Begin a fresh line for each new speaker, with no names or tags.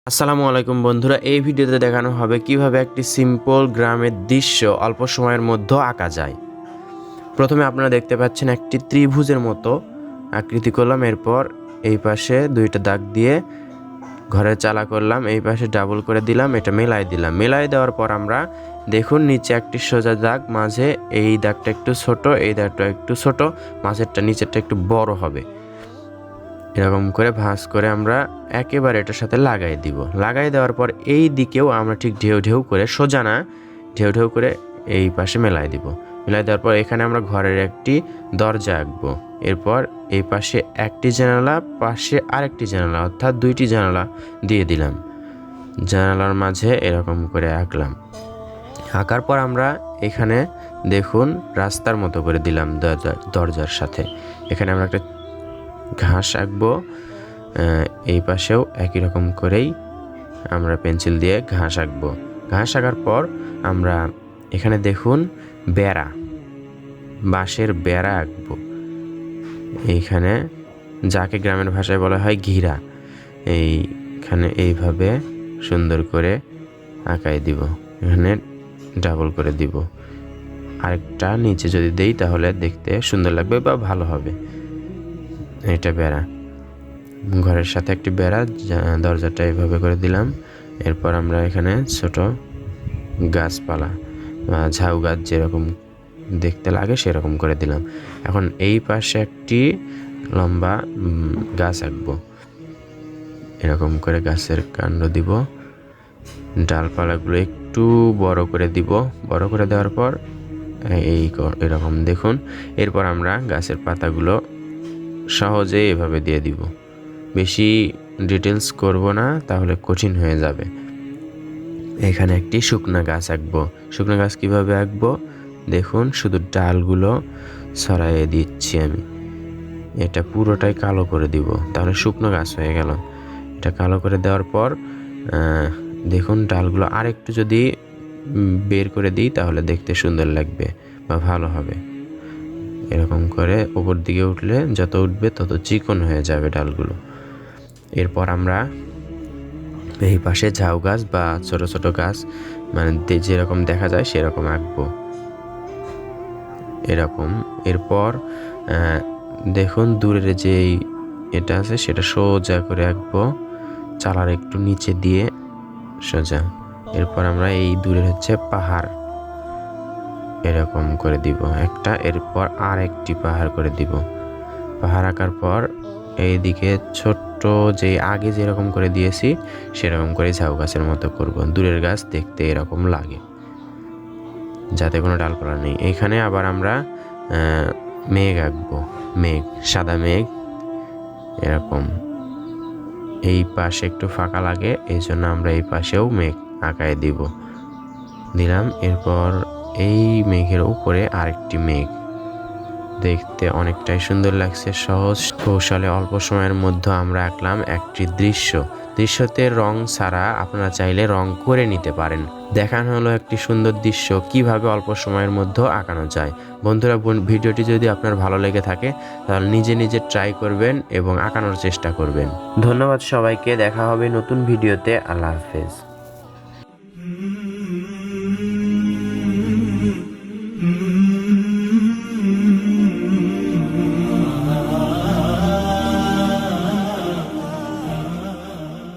আসসালামু আলাইকুম বন্ধুরা, এই ভিডিওতে দেখানো হবে কিভাবে একটি সিম্পল গ্রামের দৃশ্য অল্প সময়ের মধ্যে আঁকা যায়। প্রথমে আপনারা দেখতে পাচ্ছেন একটি ত্রিভুজের মতো আকৃতি করলাম, এরপর এই পাশে দুইটা দাগ দিয়ে ঘরের চালা করলাম, এই পাশে ডাবল করে দিলাম, এটা মেলাই দিলাম। মেলাই দেওয়ার পর আমরা দেখুন নিচে একটি সোজা দাগ, মাঝে এই দাগটা একটু ছোট, এই দাগটা একটু ছোট, মাঝেরটা নিচেরটা একটু বড় হবে। এরকম করে ভাঁজ করে আমরা একেবারে এটার সাথে লাগাই দিব। লাগাই দেওয়ার পর এই দিকেও আমরা ঠিক ঢেউ ঢেউ করে, সোজা না, ঢেউ ঢেউ করে এই পাশে মেলাই দিব। মেলাই দেওয়ার পর এখানে আমরা ঘরের একটি দরজা আঁকবো। এরপর এই পাশে একটি জানালা, পাশে আরেকটি জানালা, অর্থাৎ দুইটি জানালা দিয়ে দিলাম। জানালার মাঝে এরকম করে আঁকলাম। আঁকার পর আমরা এখানে দেখুন রাস্তার মতো করে দিলাম দরজার সাথে। এখানে আমরা একটা ঘাস আঁকবো, এই পাশেও একই রকম করেই আমরা পেন্সিল দিয়ে ঘাস আঁকবো। ঘাস আঁকার পর আমরা এখানে দেখুন বেড়া, বাঁশের বেড়া আঁকবো। এইখানে যাকে গ্রামের ভাষায় বলা হয় ঘিরা, এইখানে এইভাবে সুন্দর করে আঁকাই দিব। এখানে ডাবল করে দিব, আরেকটা নিচে যদি দেই তাহলে দেখতে সুন্দর লাগবে বা ভালো হবে। এটা বেড়া, ঘরের সাথে একটি বেড়া, দরজাটা এইভাবে করে দিলাম। এরপর আমরা এখানে ছোট গাছপালা, ঝাউ গাছ যেরকম দেখতে লাগে সেরকম করে দিলাম। এখন এই পাশে একটি লম্বা গাছ আঁকবো। এরকম করে গাছের কাণ্ড দিব, ডালপালাগুলো একটু বড় করে দিব। বড় করে দেওয়ার পর এরকম দেখুন। এরপর আমরা গাছের পাতাগুলো সহজে এভাবে দিয়ে দিব, বেশি ডিটেলস করব না, তাহলে কঠিন হয়ে যাবে। এখানে একটি শুকনো গাছ আঁকবো। শুকনো গাছ কিভাবে আঁকবো দেখুন, শুধু ডালগুলো ছড়াইয়ে দিচ্ছি আমি। এটা পুরোটাই কালো করে দিব, তাহলে শুকনো গাছ হয়ে গেল। এটা কালো করে দেওয়ার পর দেখুন ডালগুলো আরেকটু যদি বের করে দিই তাহলে দেখতে সুন্দর লাগবে বা ভালো হবে। এরকম করে উপর দিকে উঠলে যত উঠবে তত চিকন হয়ে যাবে ডালগুলো। এরপর আমরা এই পাশে ঝাউ গাছ বা ছোট ছোট গাছ, মানে যেরকম দেখা যায় সেরকম আঁকবো, এরকম। এরপর দেখুন দূরের যে এটা আছে সেটা সোজা করে আঁকবো, চালার একটু নিচে দিয়ে সোজা। এরপর আমরা এই দূরের হচ্ছে পাহাড়, এরকম করে দিব একটা, এরপর আর একটি পাহাড় করে দিব। পাহাড় আঁকার পর এইদিকে ছোট্ট যে আগে যেরকম করে দিয়েছি সেরকম করে ঝাউ গাছের মতো করব। দূরের গাছ দেখতে এরকম লাগে, যাতে কোনো ডালপালা নেই। এখানে আবার আমরা মেঘ আঁকবো, মেঘ, সাদা মেঘ এরকম। এই পাশে একটু ফাঁকা লাগে, এই জন্য আমরা এই পাশেও মেঘ আঁকায় দিলাম। এরপর এই মেঘের উপরে আরেকটি মেঘ, দেখতে অনেকটাই সুন্দর লাগছে। সহজ কৌশলে অল্প সময়ের মধ্যে আমরা আঁকলাম একটি দৃশ্যতে রং ছাড়া আপনারা চাইলে রং করে নিতে পারেন। দেখানো হলো একটি সুন্দর দৃশ্য কিভাবে অল্প সময়ের মধ্যে আঁকানো যায়। বন্ধুরা, ভিডিওটি যদি আপনার ভালো লেগে থাকে তাহলে নিজে নিজে ট্রাই করবেন এবং আঁকানোর চেষ্টা করবেন। ধন্যবাদ সবাইকে, দেখা হবে নতুন ভিডিওতে। আল্লাহ হাফেজ।